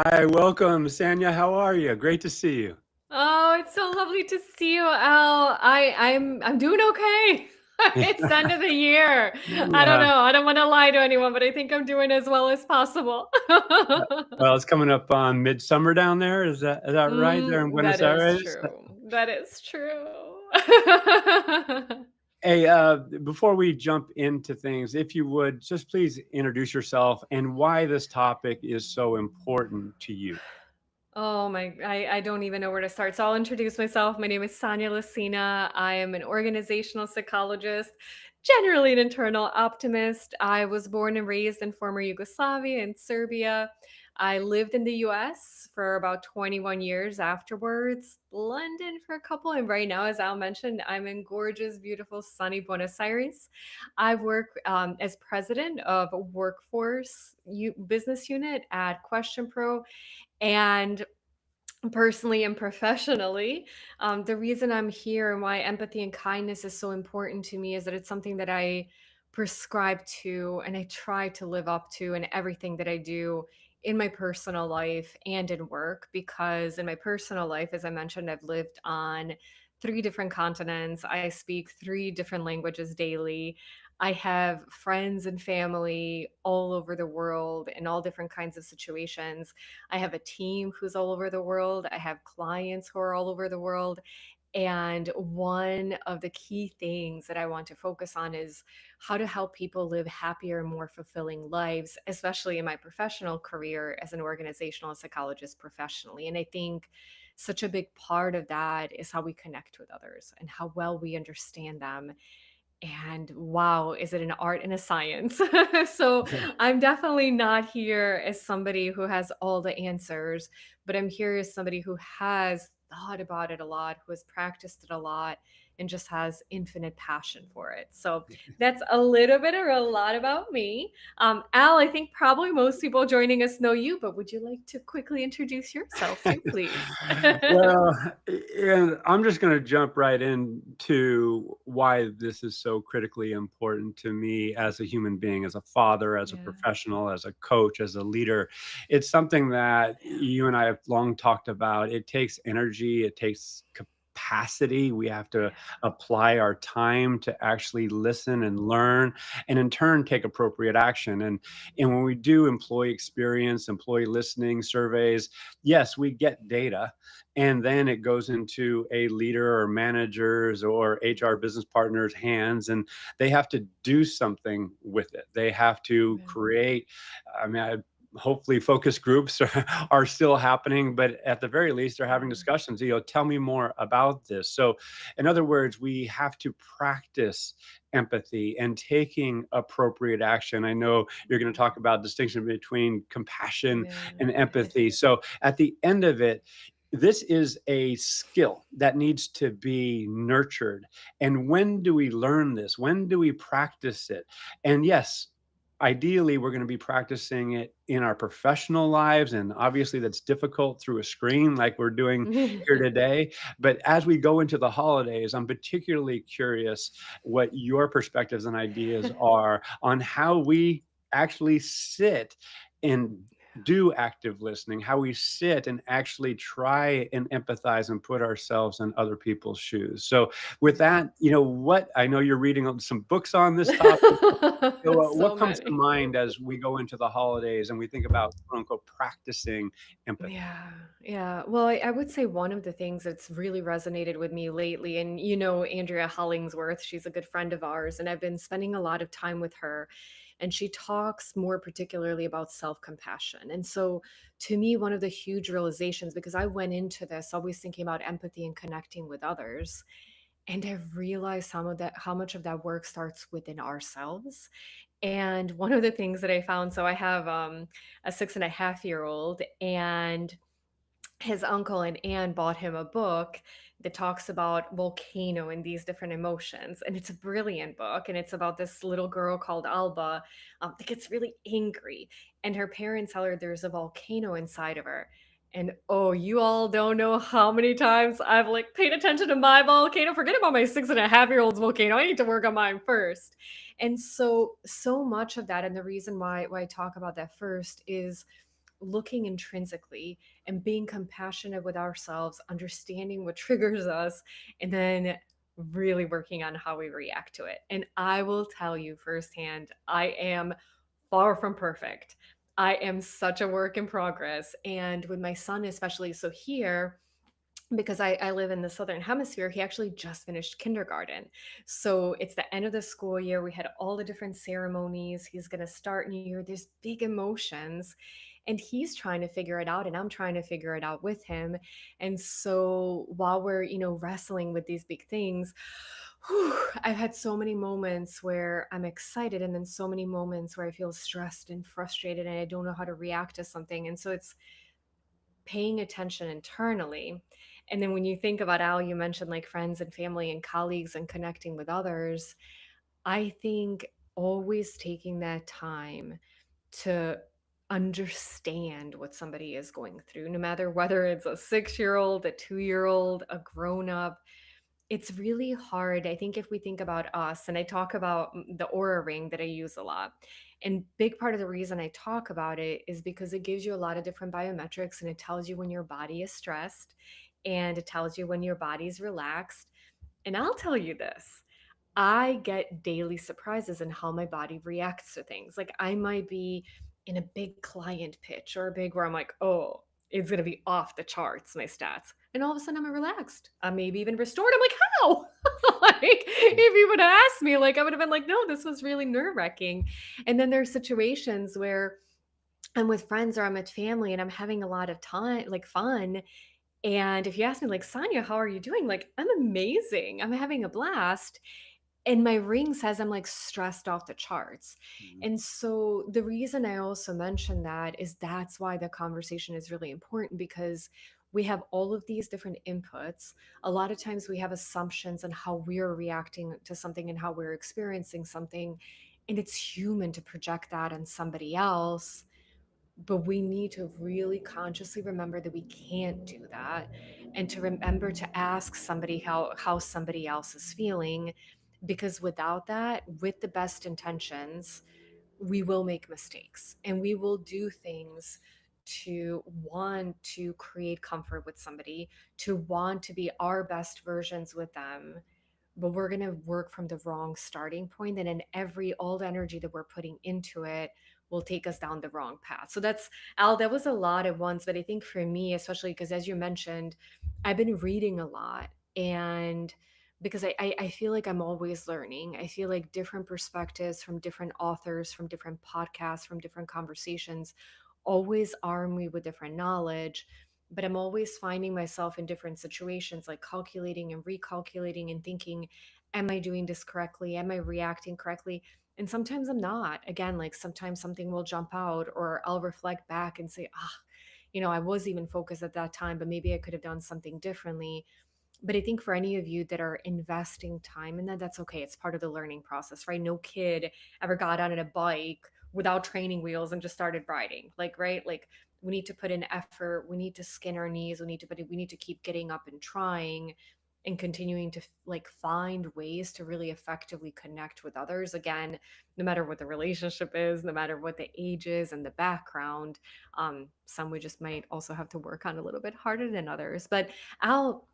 Hi, welcome, Sanja. How are you? Great to see you. Oh, it's so lovely to see you, Al. I'm doing okay. It's the end of the year. I don't Yeah, know. I don't want to lie to anyone, but I think I'm doing as well as possible. well, it's coming up on midsummer down there. Is that right there in That Buenos is Aires? true. That is true. Hey, before we jump into things, if you would just please introduce yourself and why this topic is so important to you. Oh my, I don't even know where to start. So I'll introduce myself. My name is Sanja Licina. I am an organizational psychologist, generally an internal optimist. I was born and raised in former Yugoslavia and Serbia. I lived in the US for about 21 years afterwards, London for a couple. And right now, as Al mentioned, I'm in gorgeous, beautiful, sunny Buenos Aires. I work as president of a workforce business unit at Question Pro. And personally and professionally, the reason I'm here and why empathy and kindness is so important to me is that it's something that I prescribe to and I try to live up to in everything that I do in my personal life and in work. Because in my personal life, as I mentioned, I've lived on three different continents. I speak three different languages daily. I have friends and family all over the world in all different kinds of situations. I have a team who's all over the world. I have clients who are all over the world. And one of the key things that I want to focus on is how to help people live happier, more fulfilling lives, especially in my professional career as an organizational psychologist professionally. And I think such a big part of that is how we connect with others and how well we understand them, and wow, is it an art and a science? So I'm definitely not here as somebody who has all the answers, but I'm here as somebody who has thought about it a lot, who has practiced it a lot, and just has infinite passion for it. So that's a little bit or a lot about me. Al, I think probably most people joining us know you, but would you like to quickly introduce yourself too, please? Well, and I'm just going to jump right into why this is so critically important to me as a human being, as a father, as a Yeah. professional, as a coach, as a leader. It's something that Yeah. you and I have long talked about. It takes energy, it takes capacity. We have to Yeah. apply our time to actually listen and learn, and in turn, take appropriate action. And when we do employee experience, employee listening surveys, yes, we get data, and then it goes into a leader or managers or HR business partners' hands, and they have to do something with it. They have to Yeah. create, I mean, hopefully focus groups are still happening, but at the very least they're having Yeah. discussions, tell me more about this. So in other words, we have to practice empathy and taking appropriate action. I know you're going to talk about distinction between compassion Yeah. and empathy. So at the end of it, this is a skill that needs to be nurtured. And when do we learn this? When do we practice it? And yes, ideally, we're going to be practicing it in our professional lives. And obviously, that's difficult through a screen like we're doing here today. But as we go into the holidays, I'm particularly curious what your perspectives and ideas are on how we actually sit and do active listening, how we sit and actually try and empathize and put ourselves in other people's shoes. So, with that, what I know you're reading some books on this topic. So, So what comes to many. mind as we go into the holidays and we think about quote unquote practicing empathy? Yeah, yeah. Well, I would say one of the things that's really resonated with me lately, and you know, Andrea Hollingsworth, she's a good friend of ours, and I've been spending a lot of time with her. And she talks more particularly about self compassion. And so, to me, one of the huge realizations, because I went into this always thinking about empathy and connecting with others, and I've realized how much of that work starts within ourselves. And one of the things that I found, so I have a 6.5 year old, and his uncle and aunt bought him a book that talks about volcano and these different emotions. And it's a brilliant book. And it's about this little girl called Alba that gets really angry. And her parents tell her there's a volcano inside of her. And oh, you all don't know how many times I've like paid attention to my volcano. Forget about my 6.5 year old's volcano. I need to work on mine first. And so much of that, and the reason why I talk about that first is looking intrinsically and being compassionate with ourselves, understanding what triggers us, and then really working on how we react to it. And I will tell you firsthand, I am far from perfect. I am such a work in progress. And with my son, especially, so here, because I live in the southern hemisphere, he actually just finished kindergarten. So it's the end of the school year. We had all the different ceremonies. He's going to start new year. There's big emotions. And he's trying to figure it out, and I'm trying to figure it out with him. And so while we're, wrestling with these big things, I've had so many moments where I'm excited, and then so many moments where I feel stressed and frustrated, and I don't know how to react to something. And so it's paying attention internally. And then when you think about Al, you mentioned like friends and family and colleagues and connecting with others. I think always taking that time to understand what somebody is going through, no matter whether it's a 6-year old, a 2-year old, a grown up, it's really hard. I think if we think about us, and I talk about the Aura ring that I use a lot. And big part of the reason I talk about it is because it gives you a lot of different biometrics, and it tells you when your body is stressed, and it tells you when your body's relaxed. And I'll tell you this, I get daily surprises in how my body reacts to things. Like I might be in a big client pitch or a big where I'm like, oh, it's gonna be off the charts, my stats. And all of a sudden I'm relaxed. I'm maybe even restored. I'm like, how? Like if you would have asked me, like I would have been like, no, this was really nerve-wracking. And then there's situations where I'm with friends or I'm with family and I'm having a lot of time, like fun. And if you ask me, like, Sanya, how are you doing? Like, I'm amazing. I'm having a blast, and my ring says I'm like stressed off the charts. Mhm. And so the reason I also mention that is that's why the conversation is really important, because we have all of these different inputs. A lot of times we have assumptions on how we're reacting to something and how we're experiencing something. And it's human to project that on somebody else, but we need to really consciously remember that we can't do that, and to remember to ask somebody how somebody else is feeling, because without that, with the best intentions, we will make mistakes and we will do things to want to create comfort with somebody, to want to be our best versions with them, but we're going to work from the wrong starting point, and in every all the energy that we're putting into it will take us down the wrong path. So that's, Al, that was a lot at once, but I think for me, especially because as you mentioned, I've been reading a lot, and because I feel like I'm always learning. I feel like different perspectives from different authors, from different podcasts, from different conversations always arm me with different knowledge. But I'm always finding myself in different situations, like calculating and recalculating and thinking, am I doing this correctly? Am I reacting correctly? And sometimes I'm not. Again, like sometimes something will jump out, or I'll reflect back and say, ah, I was even focused at that time, but maybe I could have done something differently. But I think for any of you that are investing time in that, that's okay. It's part of the learning process, right? No kid ever got on a bike without training wheels and just started riding. Like, right? Like we need to put in effort. We need to skin our knees. We need to keep getting up and trying and continuing to like find ways to really effectively connect with others. Again, no matter what the relationship is, no matter what the age is and the background, some we just might also have to work on a little bit harder than others. But I'll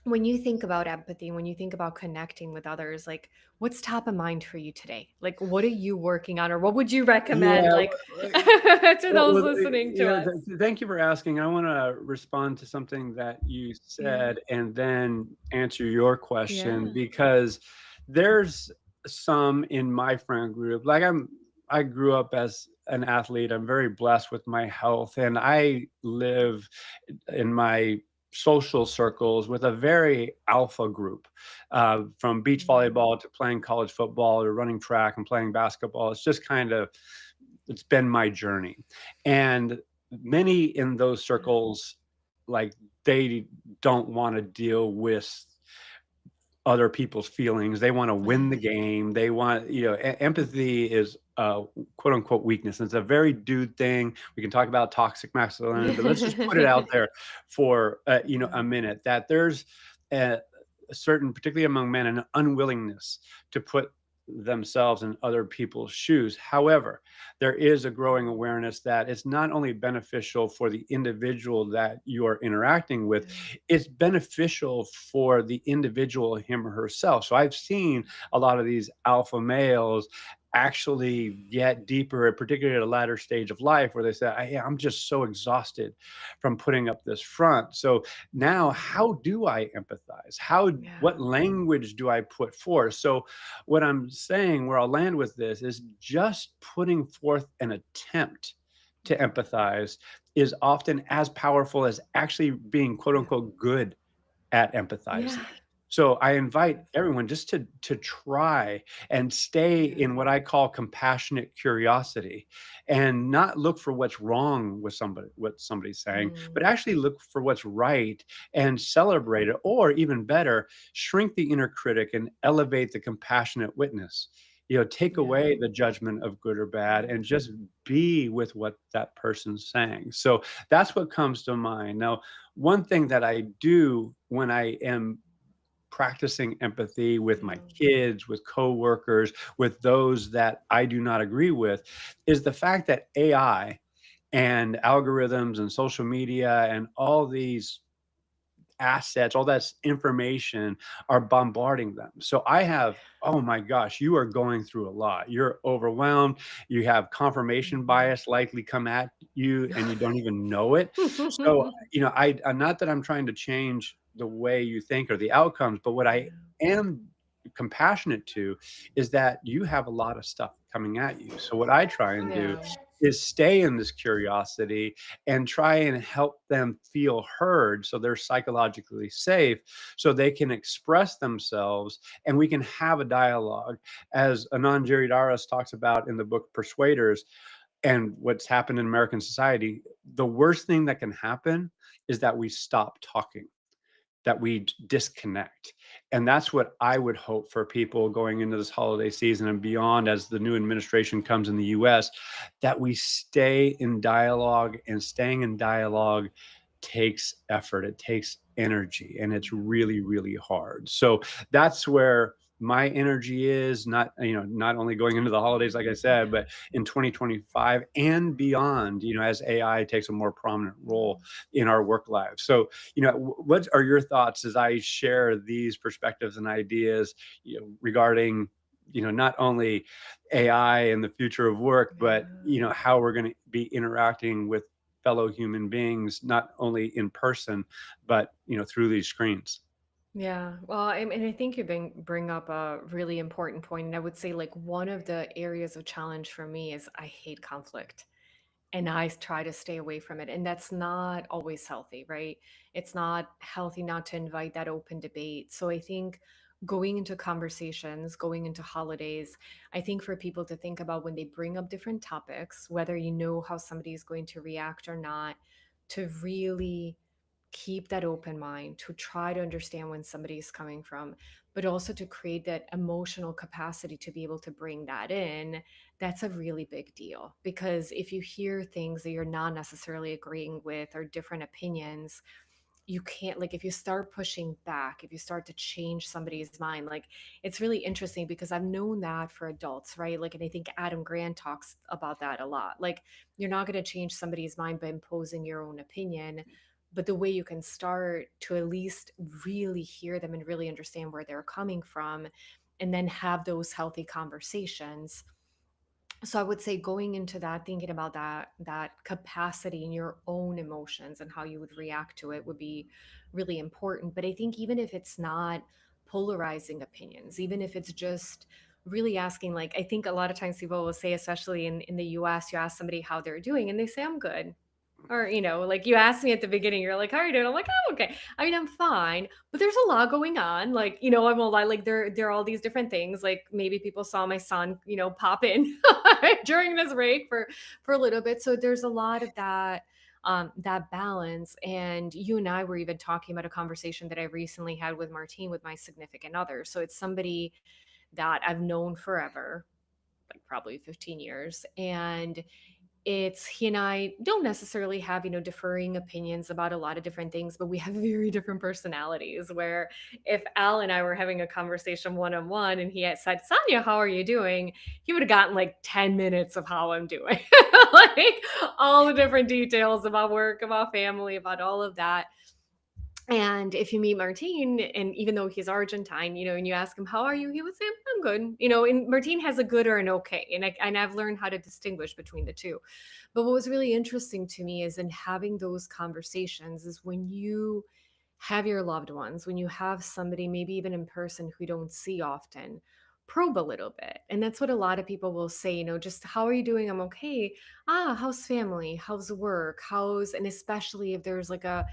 when you think about empathy, when you think about connecting with others, like what's top of mind for you today? Like what are you working on, or what would you recommend, Yeah, like to those listening to us? thank you for asking. I wanna respond to something that you Yeah. said and then answer your question, Yeah. because there's some in my friend group, like, I grew up as an athlete. I'm very blessed with my health, and I live in my social circles with a very alpha group, from beach Mm. volleyball to playing college football or running track and playing basketball. It's just kind of it's been my journey. And many in those Yeah. circles, like, they don't want to deal with other people's feelings. They want to win the Ah. game. They want, empathy is a quote unquote weakness. It's a very dude thing. We can talk about toxic masculinity, but let's just put it out there for, Yeah. a minute, that there's a certain, particularly among men, an unwillingness to put themselves in other people's shoes. However, there is a growing awareness that it's not only beneficial for the individual that you are interacting with, Yeah. it's beneficial for the individual, him or herself. So I've seen a lot of these alpha males actually get deeper, particularly at a latter stage of life, where they say, I'm just so exhausted from putting up this front. So now, how do I empathize? What Yeah. language do I put forth? So what I'm saying, where I'll land with this, is just putting forth an attempt to Yeah. empathize is often as powerful as actually being quote Yeah. unquote good at Yeah. empathizing. So I invite Yes. everyone just to try and stay Yeah. in what I call compassionate curiosity, and not look for what's wrong with what somebody's saying, but Mm. actually look for what's right and celebrate it, or even better, shrink the inner critic and elevate the compassionate witness. Take Yeah. away the judgment of good or bad and Yes. just be with what that person's saying. So that's what comes to mind. Now, one thing that I do when I am practicing empathy with my Yeah. kids, with coworkers, with those that I do not agree with, is the fact that AI and algorithms and social media and all these assets, all that information are bombarding them. So I have, oh my gosh, you are going through a lot. You're overwhelmed. You have confirmation Mhm. bias likely come at you and you don't even know it. So, I'm not that I'm trying to change the way you think or the outcomes, but what I Yeah. am compassionate to is that you have a lot of stuff coming at you. So what I try and do Yeah. is stay in this curiosity and try and help them feel heard so they're psychologically safe, so they can express themselves and we can have a dialogue. As Anand Giridharadas talks about in the book Persuaders, and what's happened in American society, the worst thing that can happen is that we stop talking, that we disconnect. And that's what I would hope for people going into this holiday season and beyond, as the new administration comes in the US, that we stay in dialogue. And staying in dialogue takes effort, it takes energy, and it's really, really hard. So that's where my energy is, not only going into the holidays, like I said, Yeah. but in 2025 and beyond, as AI takes a more prominent role in our work lives. So what are your thoughts as I share these perspectives and ideas, regarding, not only AI and the future of work, but Yeah. how we're going to be interacting with fellow human beings, not only in person, but through these screens. Yeah. Well, and I think you bring up a really important point. And I would say, like, one of the areas of challenge for me is I hate conflict and I try to stay away from it. And that's not always healthy, right? It's not healthy not to invite that open debate. So I think going into conversations, going into holidays, I think for people to think about when they bring up different topics, whether you know how somebody is going to react or not, to really keep that open mind, to try to understand when somebody is coming from, but also to create that emotional capacity to be able to bring that in. That's a really big deal, because if you hear things that you're not necessarily agreeing with or different opinions, you can't, like, if you start pushing back, if you start to change somebody's mind, like, it's really interesting because I've known that for adults, right? Like, and I think Adam Grant talks about that a lot. Like, you're not going to change somebody's mind by imposing your own opinion, but the way you can start to at least really hear them and really understand where they're coming from, and then have those healthy conversations. So I would say going into that, thinking about that capacity in your own emotions and how you would react to it would be really important. But I think even if it's not polarizing opinions, even if it's just really asking, like, I think a lot of times people will say, especially in the US, you ask somebody how they're doing and they say, I'm good. Or, like, you asked me at the beginning, you're like, "How are you doing?" I'm like, "I'm okay." I mean, I'm fine, but there's a lot going on. Like, I won't lie, like, there are all these different things. Like, maybe people saw my son, pop in during this break for a little bit. So there's a lot of that balance. And you and I were even talking about a conversation that I recently had with Martine, with my significant other. So it's somebody that I've known forever, like probably 15 years. And It's he and I don't necessarily have, differing opinions about a lot of different things, but we have very different personalities. Where if Al and I were having a conversation one on one and he had said, Sonia, how are you doing? He would have gotten like 10 minutes of how I'm doing, like all the different details about work, about family, about all of that. And if you meet Martine, and even though he's Argentine, and you ask him, how are you? He would say, I'm good. And Martine has a good or an okay. And I've learned how to distinguish between the two. But what was really interesting to me is in having those conversations is when you have your loved ones, when you have somebody, maybe even in person who you don't see often, probe a little bit. And that's what a lot of people will say, just how are you doing? I'm okay. How's family? How's work? And especially if there's like a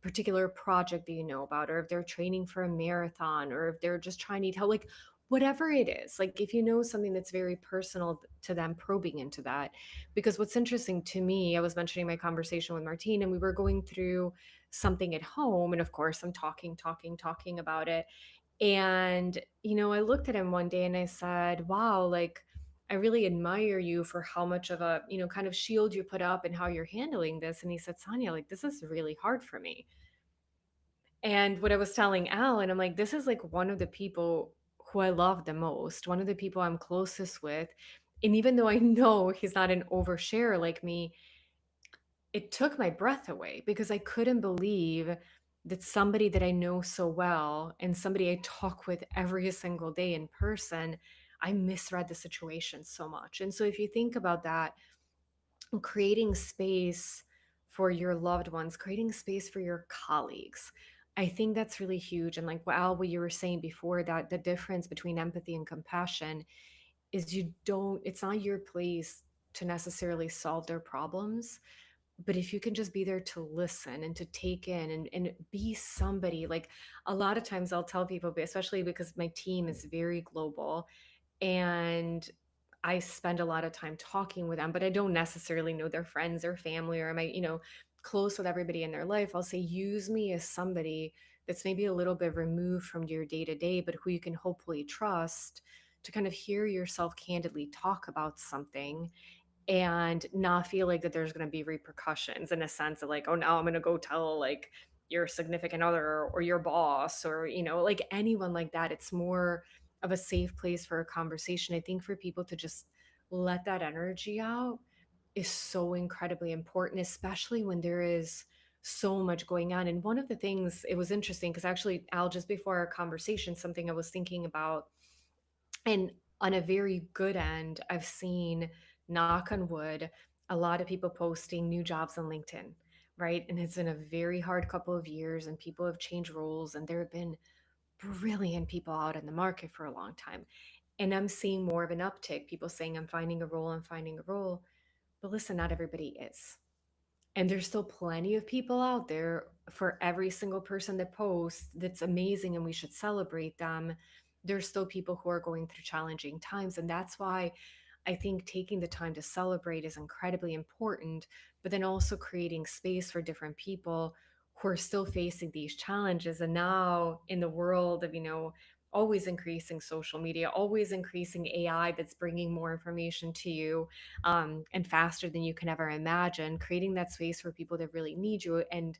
particular project that you know about, or if they're training for a marathon, or if they're just trying to tell, like whatever it is, like if you know something that's very personal to them, probing into that. Because what's interesting to me, I was mentioning my conversation with Martine, and we were going through something at home. And of course, I'm talking about it. And, I looked at him one day and I said, wow, like, I really admire you for how much of a, kind of shield you put up and how you're handling this. And he said, Sonia, like, this is really hard for me. And what I was telling Al, and I'm like, this is like one of the people who I love the most, one of the people I'm closest with. And even though I know he's not an oversharer like me, it took my breath away because I couldn't believe that somebody that I know so well and somebody I talk with every single day in person, I misread the situation so much. And so if you think about that, creating space for your loved ones, creating space for your colleagues, I think that's really huge. And like Al, what you were saying before, that the difference between empathy and compassion is it's not your place to necessarily solve their problems, but if you can just be there to listen and to take in and be somebody. Like a lot of times I'll tell people, especially because my team is very global, and I spend a lot of time talking with them, but I don't necessarily know their friends or family, or am I, close with everybody in their life. I'll say, use me as somebody that's maybe a little bit removed from your day to day, but who you can hopefully trust to kind of hear yourself candidly talk about something and not feel like that there's going to be repercussions, in a sense of like, oh, now I'm going to go tell like your significant other or your boss, or like anyone like that. It's more of a safe place for a conversation. I think for people to just let that energy out is so incredibly important, especially when there is so much going on. And one of the things, it was interesting because actually, Al, just before our conversation, something I was thinking about, and on a very good end, I've seen, knock on wood, a lot of people posting new jobs on LinkedIn, right? And it's been a very hard couple of years, and people have changed roles, and there have been brilliant people out in the market for a long time. And I'm seeing more of an uptick, people saying, I'm finding a role, I'm finding a role. But listen, not everybody is. And there's still plenty of people out there, for every single person that posts, that's amazing and we should celebrate them. There's still people who are going through challenging times. And that's why I think taking the time to celebrate is incredibly important, but then also creating space for different people who are still facing these challenges. And now, in the world of, always increasing social media, always increasing AI that's bringing more information to you, and faster than you can ever imagine, creating that space for people that really need you and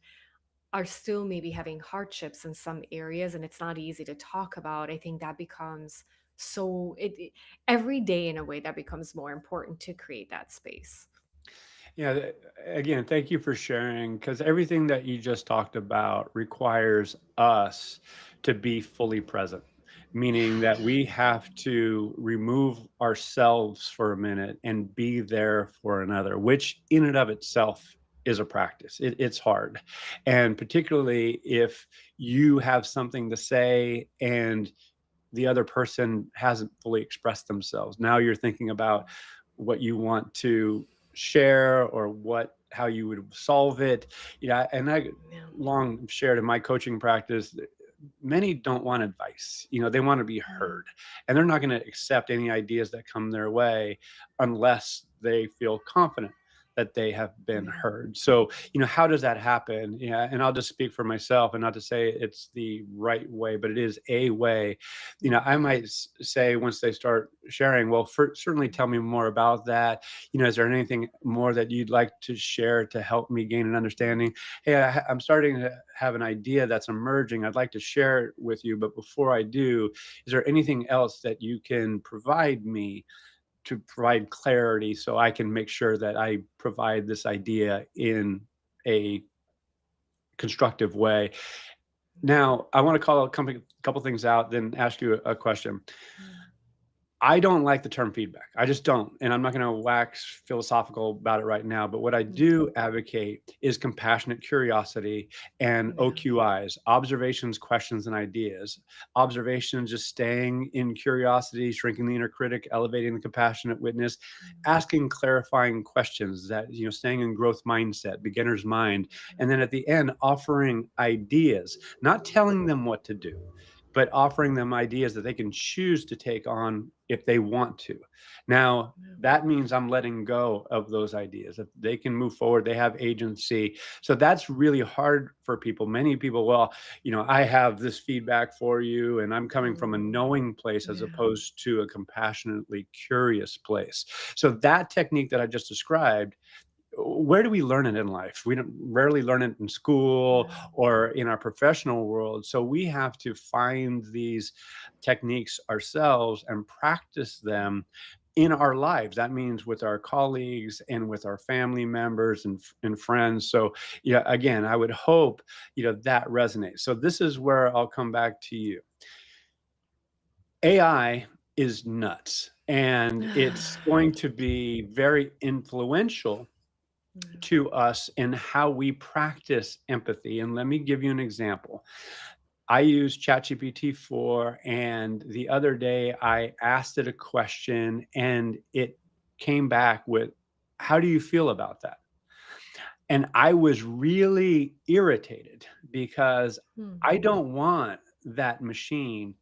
are still maybe having hardships in some areas, and it's not easy to talk about. I think that becomes every day, in a way, that becomes more important to create that space. Yeah, again, thank you for sharing, because everything that you just talked about requires us to be fully present, meaning that we have to remove ourselves for a minute and be there for another, which in and of itself is a practice. It's hard. And particularly if you have something to say and the other person hasn't fully expressed themselves. Now you're thinking about what you want to share, or how you would solve it. And I Yeah. long shared in my coaching practice, many don't want advice. They want to be Yeah. heard, and they're not going to accept any ideas that come their way unless they feel confident that they have been Yeah. heard. So, how does that happen? Yeah, and I'll just speak for myself, and not to say it's the right way, but it is a way. I might say once they start sharing, well, certainly tell me more about that. Is there anything more that you'd like to share to help me gain an understanding? Hey, I'm starting to have an idea that's emerging. I'd like to share it with you, but before I do, is there anything else that you can provide me to provide clarity so I can make sure that I provide this idea in a constructive way? Now, I want to call a couple things out, then ask you a question. Yeah. I don't like the term feedback. I just don't. And I'm not going to wax philosophical about it right now. But what I Mm. do advocate is compassionate curiosity and Yeah. OQIs, observations, questions, and ideas. Observations, just staying in curiosity, shrinking the inner critic, elevating the compassionate witness, asking clarifying questions, that, staying in growth mindset, beginner's mind. And then at the end, offering ideas, not telling them what to do, but offering them ideas that they can choose to take on if they want to. Now, Yeah. that means I'm letting go of those ideas. If they can move forward, they have agency. So that's really hard for people. Many people, well, I have this feedback for you, and I'm coming from a Mm. knowing place as Yeah. opposed to a compassionately curious place. So that technique that I just described, where do we learn it in life? We don't rarely learn it in school Yeah. or in our professional world. So we have to find these techniques ourselves and practice them in our lives. That means with our colleagues and with our family members and friends. So, yeah, again, I would hope, that resonates. So this is where I'll come back to you. AI is nuts, and it's going to be very influential Yeah. to us in how we practice empathy. And let me give you an example. I use ChatGPT 4, and the other day I asked it a question, and it came back with, "How do you feel about that?" And I was really irritated because Hmm. I don't want that machine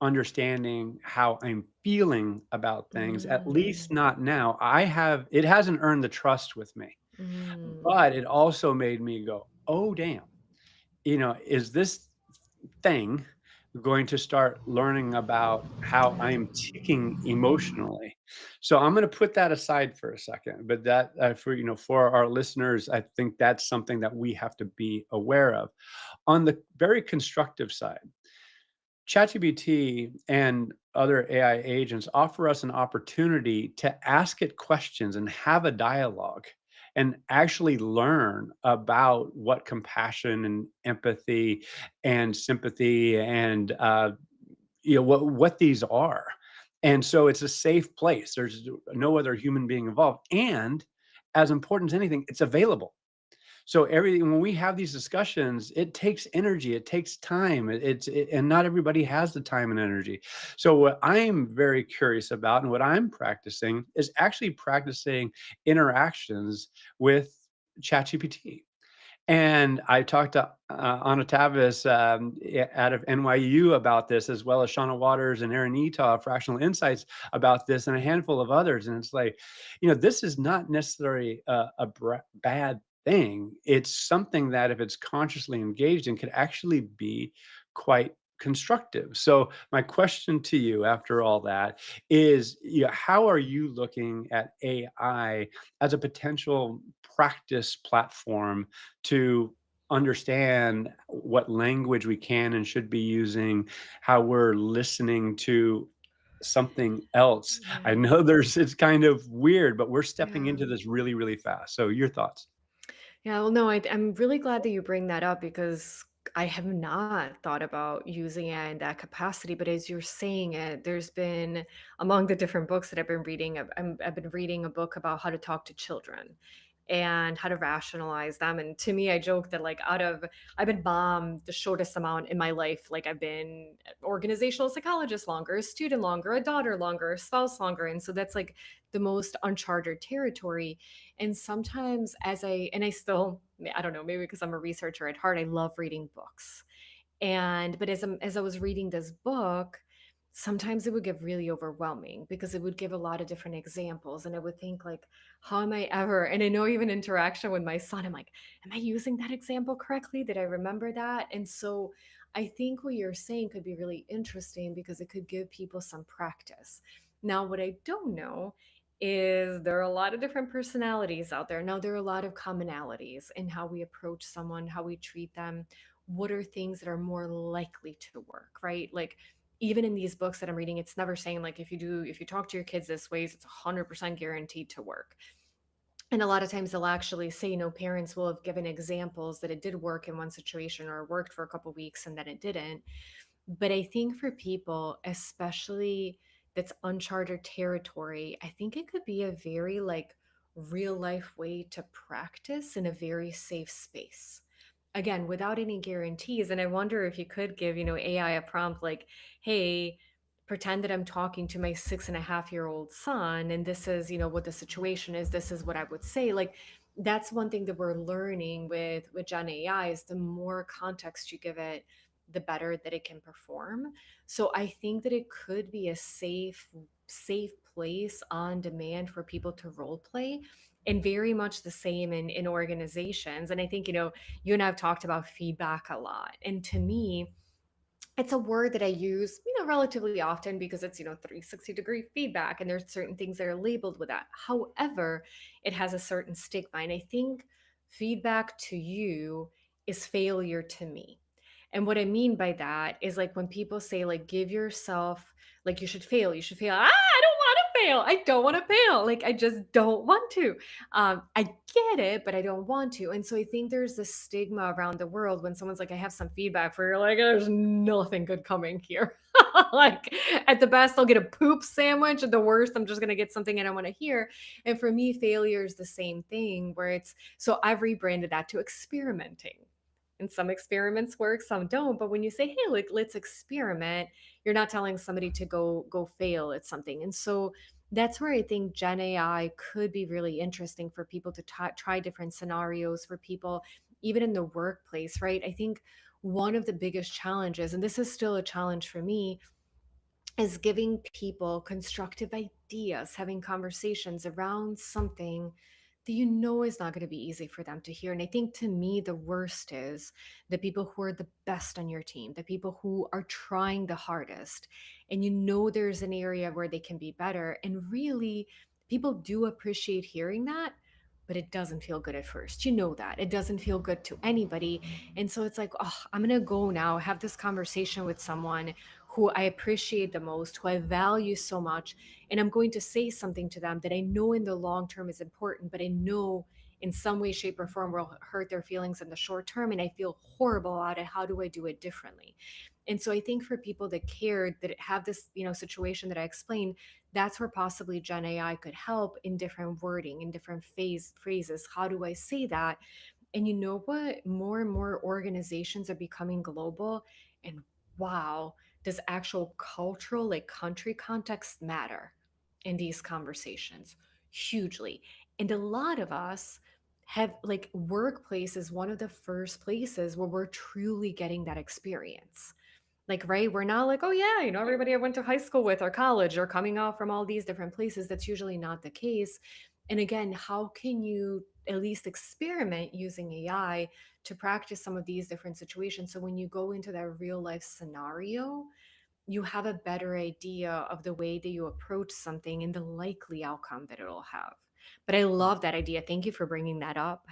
understanding how I'm feeling about things, at least Mm. not now. It hasn't earned the trust with me. Mm. But it also made me go, "Oh, damn, is this thing going to start learning about how Yeah. I'm ticking emotionally?" So I'm going to put that aside for a second. But that, for our listeners, I think that's something that we have to be aware of. On the very constructive side, ChatGPT and other AI agents offer us an opportunity to ask it questions and have a dialogue and actually learn about what compassion and empathy and sympathy and what these are. And so it's a safe place. There's no other human being involved. And as important as anything, it's available. So everything, when we have these discussions, it takes energy, it takes time. And not everybody has the time and energy. So what I'm very curious about and what I'm practicing is actually practicing interactions with ChatGPT. And I talked to Anna Tavis out of NYU about this, as well as Shauna Waters and Aaron Etal of Fractional Insights about this, and a handful of others. And it's like, this is not necessarily a bad thing. It's something that, if it's consciously engaged in, could actually be quite constructive. So my question to you after all that is, how are you looking at AI as a potential practice platform to understand what language we can and should be using, how we're listening to something else? I Yeah. know it's kind of weird, but we're stepping Yeah. into this really, really fast. So your thoughts? Yeah, well, no, I'm really glad that you bring that up because I have not thought about using it in that capacity. But as you're saying it, there's been among the different books that I've been reading, I've been reading a book about how to talk to children and how to rationalize them. And to me, I joke that like I've been mom the shortest amount in my life. Like I've been organizational psychologist longer, a student longer, a daughter longer, a spouse longer, and so that's like the most uncharted territory. And sometimes I still, I don't know, maybe because I'm a researcher at heart, I love reading books. As I was reading this book, sometimes it would get really overwhelming because it would give a lot of different examples, and I would think like, how am I ever, and I know even interaction with my son, I'm like, am I using that example correctly? Did I remember that? And so I think what you're saying could be really interesting because it could give people some practice. Now, what I don't know is there are a lot of different personalities out there. Now, there are a lot of commonalities in how we approach someone, how we treat them. What are things that are more likely to work, right? Like, even in these books that I'm reading, it's never saying like if you talk to your kids this way, it's 100% guaranteed to work. And a lot of times they'll actually say, parents will have given examples that it did work in one situation or it worked for a couple weeks and then it didn't. But I think for people, especially that's uncharted territory, I think it could be a very like real life way to practice in a very safe space. Again, without any guarantees. And I wonder if you could give, AI a prompt like, hey, pretend that I'm talking to my 6.5-year-old son, and this is, what the situation is. This is what I would say. Like, that's one thing that we're learning with Gen AI is the more context you give it, the better that it can perform. So I think that it could be a safe place on demand for people to role play, and very much the same in organizations. And I think, you and I have talked about feedback a lot. And to me, it's a word that I use, relatively often because it's, 360-degree feedback and there's certain things that are labeled with that. However, it has a certain stigma. And I think feedback to you is failure to me. And what I mean by that is like when people say, like, give yourself, like, you should fail. I don't want to fail. I don't want to fail. Like, I just don't want to. I get it, but I don't want to. And so I think there's this stigma around the world when someone's like, I have some feedback for you, like, there's nothing good coming here. Like, at the best, I'll get a poop sandwich. At the worst, I'm just going to get something I don't want to hear. And for me, failure is the same thing where it's, so I've rebranded that to experimenting. And some experiments work, some don't. But when you say, hey, like, let's experiment, you're not telling somebody to go fail at something. And so that's where I think Gen AI could be really interesting for people to try different scenarios for people, even in the workplace, right? I think one of the biggest challenges, and this is still a challenge for me, is giving people constructive ideas, having conversations around something that is not going to be easy for them to hear. And I think to me, the worst is the people who are the best on your team, the people who are trying the hardest, and there's an area where they can be better. And really, people do appreciate hearing that. But it doesn't feel good at first. You know that. It doesn't feel good to anybody. And so it's like, oh, I'm going to go now, have this conversation with someone who I appreciate the most, who I value so much. And I'm going to say something to them that I know in the long term is important, but I know in some way, shape, or form will hurt their feelings in the short term. And I feel horrible about it. How do I do it differently? And so I think for people that care, that have this, situation that I explained, that's where possibly Gen AI could help in different wording, in different phrases. How do I say that? And you know what? More and more organizations are becoming global. And wow, does actual cultural, like country context matter in these conversations? Hugely. And a lot of us have like workplace is one of the first places where we're truly getting that experience. Like, right? We're not like, oh yeah, everybody I went to high school with or college or coming out from all these different places. That's usually not the case. And again, how can you at least experiment using AI to practice some of these different situations? So when you go into that real life scenario, you have a better idea of the way that you approach something and the likely outcome that it'll have. But I love that idea. Thank you for bringing that up.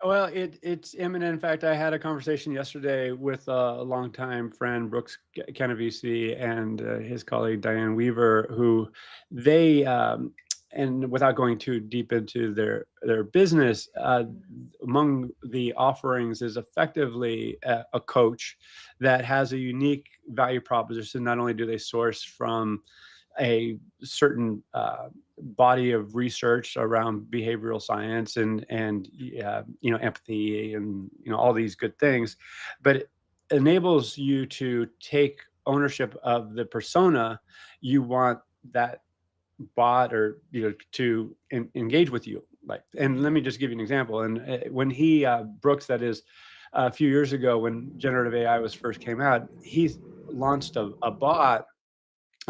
Well, it's imminent. In fact, I had a conversation yesterday with a longtime friend, Brooks Canavisi, and his colleague Diane Weaver, who they and without going too deep into their business, among the offerings is effectively a coach that has a unique value proposition. Not only do they source from a certain body of research around behavioral science and empathy and all these good things, but it enables you to take ownership of the persona you want that bot or to engage with you. Like, and let me just give you an example. And when he Brooks, that is, a few years ago when generative AI was first came out, he launched a bot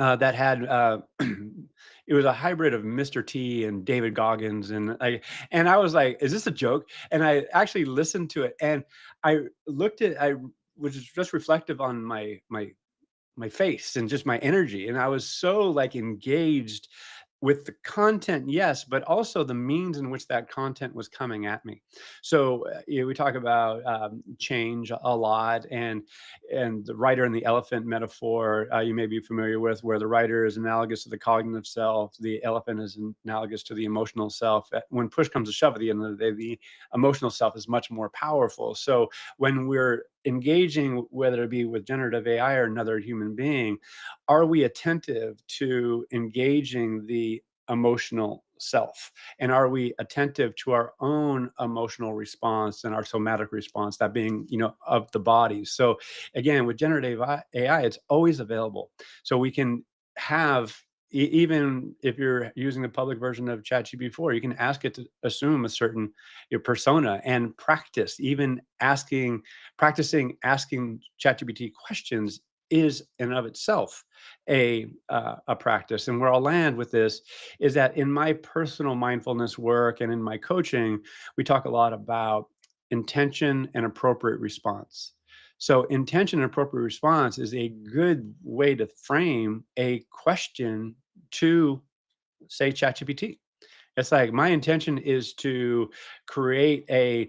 that had it was a hybrid of Mr. T and David Goggins, and I was like, "Is this a joke?" And I actually listened to it, and I was just reflective on my face and just my energy, and I was so like engaged with the content, yes, but also the means in which that content was coming at me. So we talk about change a lot, and the writer and the elephant metaphor, you may be familiar with, where the writer is analogous to the cognitive self, the elephant is analogous to the emotional self. When push comes to shove, at the end of the day, the emotional self is much more powerful. So when we're engaging, whether it be with generative AI or another human being, are we attentive to engaging the emotional self? And are we attentive to our own emotional response and our somatic response, that being, of the body? So again, with generative AI, it's always available. So we can have, even if you're using the public version of ChatGPT 4, you can ask it to assume a certain your persona and practice, even practicing asking ChatGPT questions is in of itself a practice. And where I'll land with this is that in my personal mindfulness work and in my coaching, we talk a lot about intention and appropriate response. So intention and appropriate response is a good way to frame a question to, say, ChatGPT. It's like my intention is to create a,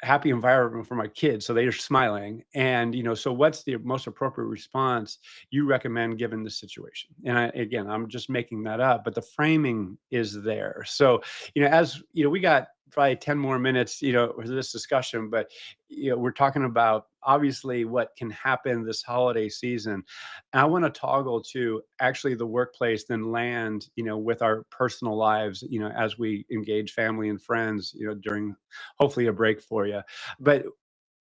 happy environment for my kids, so they're smiling. And so what's the most appropriate response you recommend given the situation? And again, I'm just making that up, but the framing is there. So as we got probably 10 more minutes for this discussion, but we're talking about obviously what can happen this holiday season. And I want to toggle to actually the workplace, then land, with our personal lives, as we engage family and friends, during hopefully a break for you. But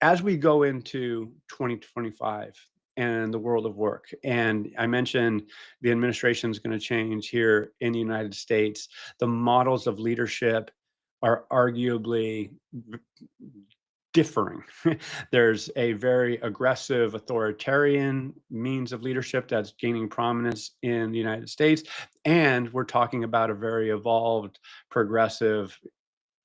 as we go into 2025 and the world of work, and I mentioned the administration is going to change here in the United States, the models of leadership are arguably differing. There's a very aggressive authoritarian means of leadership that's gaining prominence in the United States. And we're talking about a very evolved, progressive,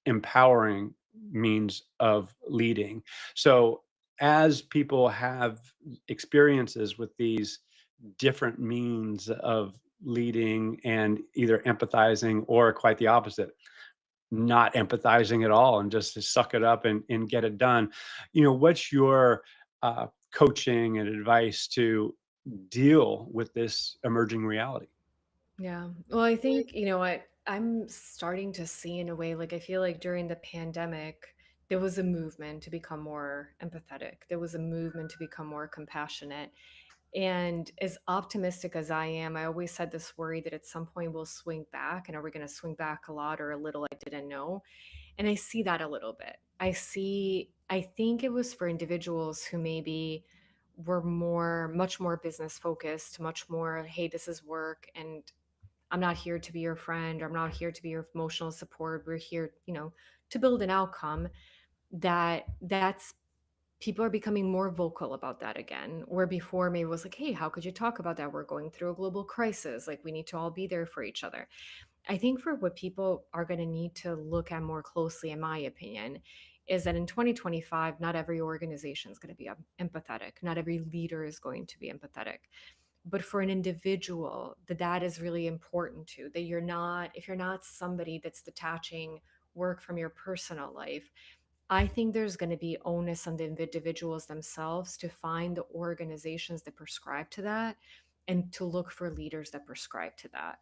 empowering means of leading. So as people have experiences with these different means of leading and either empathizing or quite the opposite, not empathizing at all and just to suck it up and get it done. What's your coaching and advice to deal with this emerging reality? Yeah. Well, I think, you know what, I'm starting to see in a way, like, I feel like during the pandemic, there was a movement to become more empathetic. There was a movement to become more compassionate. And as optimistic as I am, I always had this worry that at some point we'll swing back. And are we going to swing back a lot or a little? I didn't know. And I see that a little bit. I think it was for individuals who maybe were much more business focused, much more, hey, this is work. And I'm not here to be your friend, or I'm not here to be your emotional support. We're here, to build an outcome. That's people are becoming more vocal about that again. Where before maybe it was like, hey, how could you talk about that? We're going through a global crisis. Like, we need to all be there for each other. I think for what people are going to need to look at more closely, in my opinion, is that in 2025, not every organization is going to be empathetic. Not every leader is going to be empathetic. But for an individual, that is really important too. That if you're not somebody that's detaching work from your personal life, I think there's going to be onus on the individuals themselves to find the organizations that prescribe to that and to look for leaders that prescribe to that.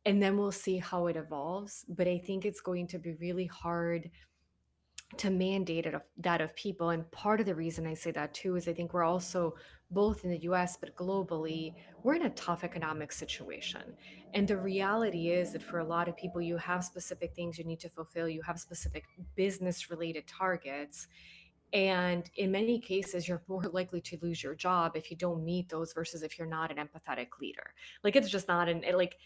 And then we'll see how it evolves. But I think it's going to be really hard to mandate that of people. And part of the reason I say that too is I think we're also, both in the US but globally, we're in a tough economic situation. And the reality is that for a lot of people, you have specific things you need to fulfill, you have specific business related targets. And in many cases, you're more likely to lose your job if you don't meet those versus if you're not an empathetic leader. Like, it's just not like,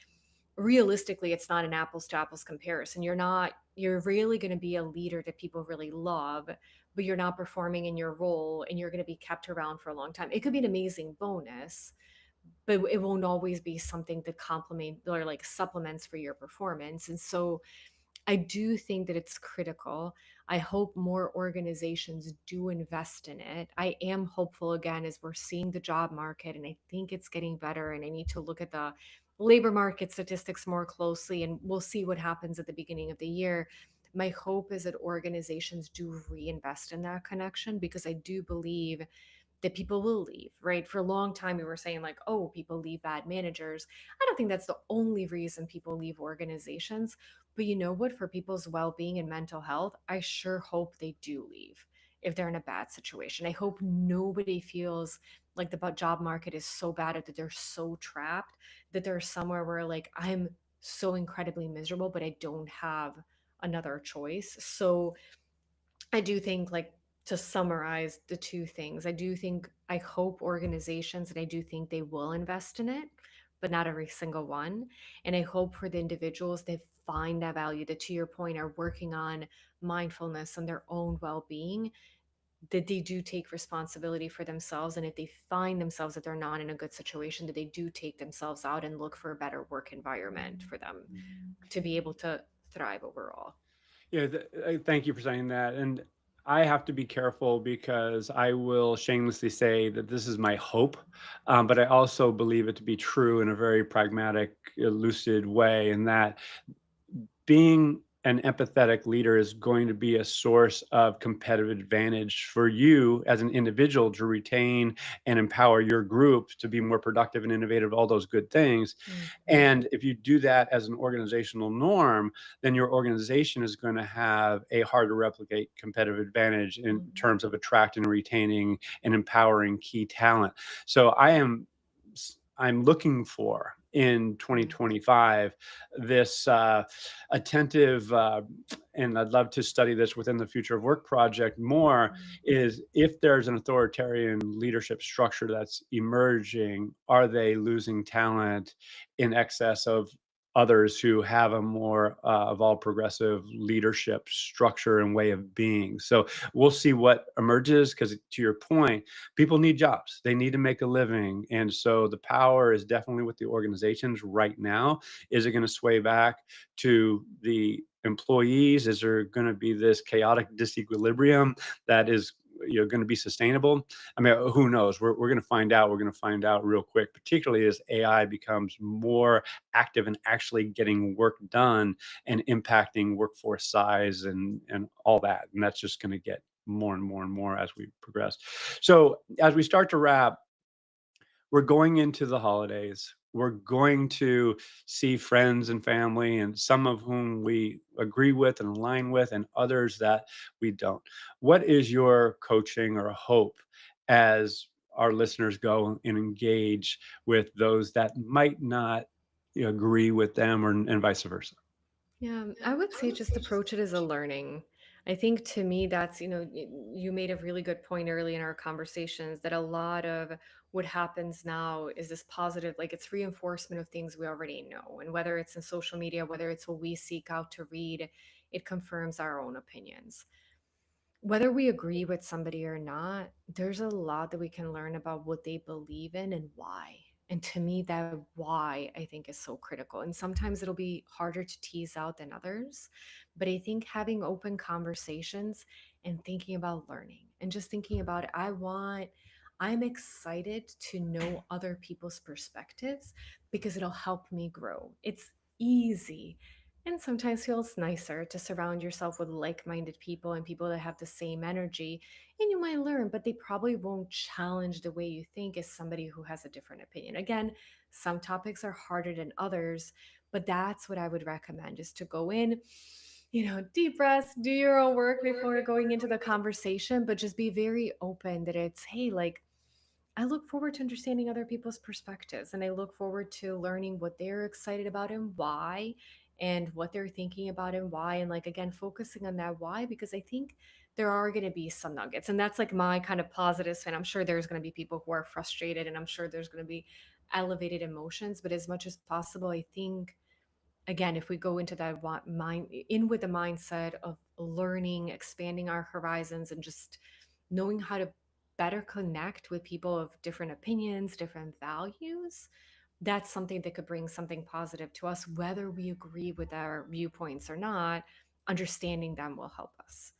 realistically, it's not an apples to apples comparison. You're really going to be a leader that people really love, but you're not performing in your role and you're going to be kept around for a long time. It could be an amazing bonus, but it won't always be something that complement or like supplements for your performance. And so I do think that it's critical. I hope more organizations do invest in it. I am hopeful again as we're seeing the job market, and I think it's getting better. And I need to look at the labor market statistics more closely, and we'll see what happens at the beginning of the year. My hope is that organizations do reinvest in that connection, because I do believe that people will leave, right? For a long time, we were saying, like, oh, people leave bad managers. I don't think that's the only reason people leave organizations. But you know what? For people's well being and mental health, I sure hope they do leave if they're in a bad situation. I hope nobody feels like the job market is so bad that they're so trapped that they're somewhere where, like, I'm so incredibly miserable, but I don't have another choice. So, I do think, like, to summarize the two things, I hope organizations, and I do think they will invest in it, but not every single one. And I hope for the individuals that find that value, that to your point are working on mindfulness and their own well being, that they do take responsibility for themselves. And if they find themselves that they're not in a good situation, that they do take themselves out and look for a better work environment for them to be able to thrive overall. Yeah, thank you for saying that. And I have to be careful because I will shamelessly say that this is my hope, but I also believe it to be true in a very pragmatic, lucid way, and that being an empathetic leader is going to be a source of competitive advantage for you as an individual to retain and empower your group to be more productive and innovative, all those good things. Mhm. And if you do that as an organizational norm, then your organization is going to have a hard to replicate competitive advantage in terms of attracting and retaining and empowering key talent. So I'm looking for in Mhm. 2025 this attentive, and I'd love to study this within the Future of Work project more, Mhm. is if there's an authoritarian leadership structure that's emerging, are they losing talent in excess of others who have a more evolved progressive leadership structure and way of being? So we'll see what emerges, because to your point, people need jobs, they need to make a living, and so the power is definitely with the organizations right now. Is it going to sway back to the employees? Is there going to be this chaotic disequilibrium that is, going to be sustainable? I mean, who knows? We're going to find out. We're going to find out real quick, particularly as AI becomes more active and actually getting work done and impacting workforce size and all that. And that's just going to get more and more and more as we progress. So as we start to wrap, we're going into the holidays. We're going to see friends and family, and some of whom we agree with and align with, and others that we don't. What is your coaching or hope as our listeners go and engage with those that might not agree with them, or and vice versa? Yeah, I would say just approach it as a learning. I think to me, that's, you made a really good point early in our conversations that a lot of what happens now is this positive, like it's reinforcement of things we already know. And whether it's in social media, whether it's what we seek out to read, it confirms our own opinions. Whether we agree with somebody or not, there's a lot that we can learn about what they believe in and why. And to me, that why I think is so critical. And sometimes it'll be harder to tease out than others. But I think having open conversations and thinking about learning and just thinking about it, I'm excited to know other people's perspectives because it'll help me grow. It's easy and sometimes feels nicer to surround yourself with like minded people and people that have the same energy. And you might learn, but they probably won't challenge the way you think as somebody who has a different opinion. Again, some topics are harder than others, but that's what I would recommend is to go in, deep breaths, do your own work before going into the conversation, but just be very open that it's, hey, like, I look forward to understanding other people's perspectives and I look forward to learning what they're excited about and why and what they're thinking about and why. And like, again, focusing on that why, because I think there are going to be some nuggets. And that's like my kind of positive spin. I'm sure there's going to be people who are frustrated and I'm sure there's going to be elevated emotions. But as much as possible, I think, again, if we go into that mind in with the mindset of learning, expanding our horizons, and just knowing how to better connect with people of different opinions, different values, that's something that could bring something positive to us, whether we agree with their viewpoints or not. Understanding them will help us.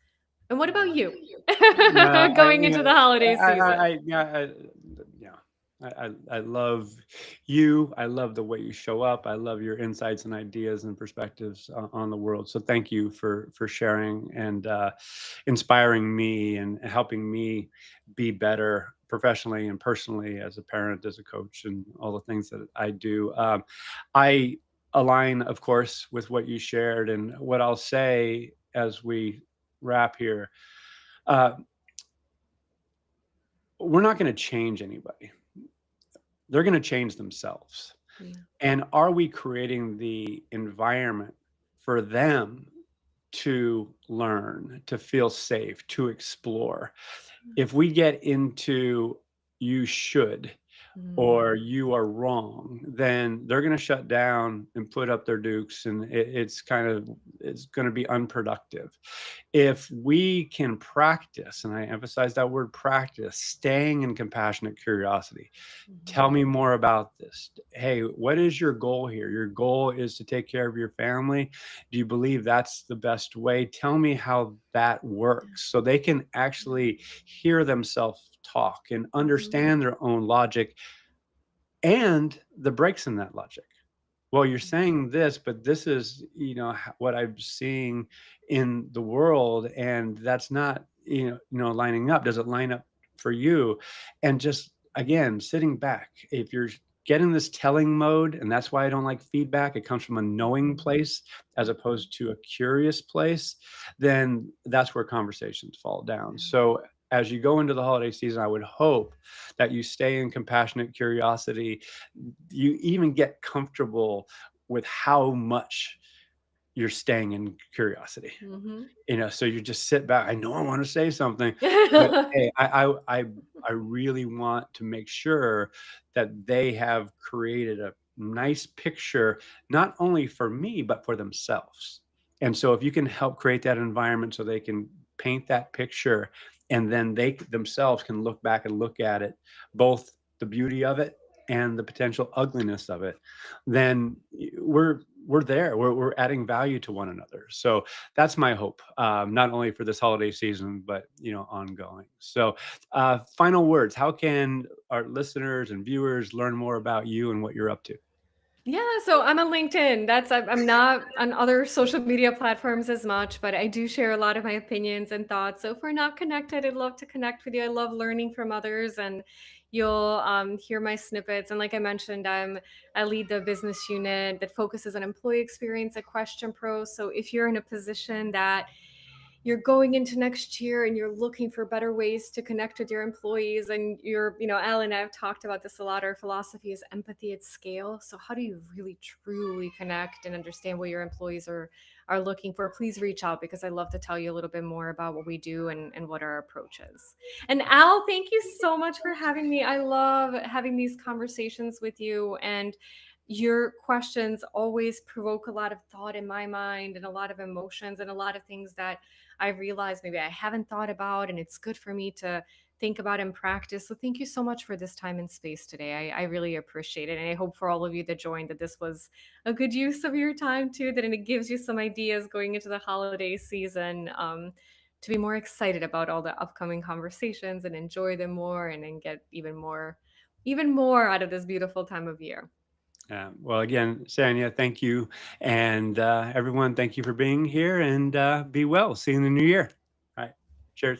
And what about Yeah. you? No, Going into the holiday season. yeah. I love you. I love the way you show up. I love your insights and ideas and perspectives on the world. So thank you for sharing and inspiring me and helping me be better professionally and personally as a parent, as a coach, and all the things that I do. I align, of course, with what you shared, and what I'll say as we wrap here. Uh, we're not going to change anybody. They're going to change themselves. Yeah. And are we creating the environment for them to learn, to feel safe, to explore? If we get into you should, Mm, or you are wrong, then they're going to shut down and put up their dukes, and it's going to be unproductive. If we can practice, and I emphasize that word practice, staying in compassionate curiosity. mhm, Tell me more about this. Hey, what is your goal here? Your goal is to take care of your family. Do you believe that's the best way? Tell me how that works, so they can actually hear themselves talk and mhm, understand their own logic and the breaks in that logic. Well, you're saying this, but this is, what I'm seeing in the world, and that's not, lining up. Does it line up for you? And just again, sitting back, if you're getting this telling mode, and that's why I don't like feedback, it comes from a knowing mhm, place as mhm. opposed to a curious place, then that's where conversations fall down. So as you go into the holiday season, I would hope that you stay in compassionate curiosity. You even get comfortable with how much you're staying in curiosity. Mhm. So you just sit back. I know I want to say something, but hey, I really want to make sure that they have created a nice picture, not only for me, but for themselves. And so if you can help create that environment so they can paint that picture, and then they themselves can look back and look at it, both the beauty of it and the potential ugliness of it, then we're there. We're adding value to one another. So that's my hope, not only for this holiday season, but ongoing. So, final words. How can our listeners and viewers learn more about you and what you're up to? Yeah, so I'm on LinkedIn. I'm not on other social media platforms as much, but I do share a lot of my opinions and thoughts. So if we're not connected, I'd love to connect with you. I love learning from others, and you'll hear my snippets. And like I mentioned, I lead the business unit that focuses on employee experience at Question Pro. So if you're in a position that you're going into next year and you're looking for better ways to connect with your employees, and Al and I have talked about this a lot. Our philosophy is empathy at scale. So how do you really truly connect and understand what your employees are looking for? Please reach out, because I love to tell you a little bit more about what we do and what our approach is. And Al, thank you so much for having me. I love having these conversations with you, and your questions always provoke a lot of thought in my mind, and a lot of emotions, and a lot of things that I realized maybe I haven't thought about, and it's good for me to think about and practice. So thank you so much for this time and space today. I really appreciate it. And I hope for all of you that joined that this was a good use of your time too, that it gives you some ideas going into the holiday season, to be more excited about all the upcoming conversations and enjoy them more, and get even more out of this beautiful time of year. Well, again, Sanya, thank you. And everyone, thank you for being here, and be well. See you in the new year. All right. Cheers.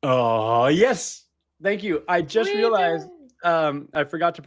Oh, yes. Thank you. I just We did realized it. I forgot to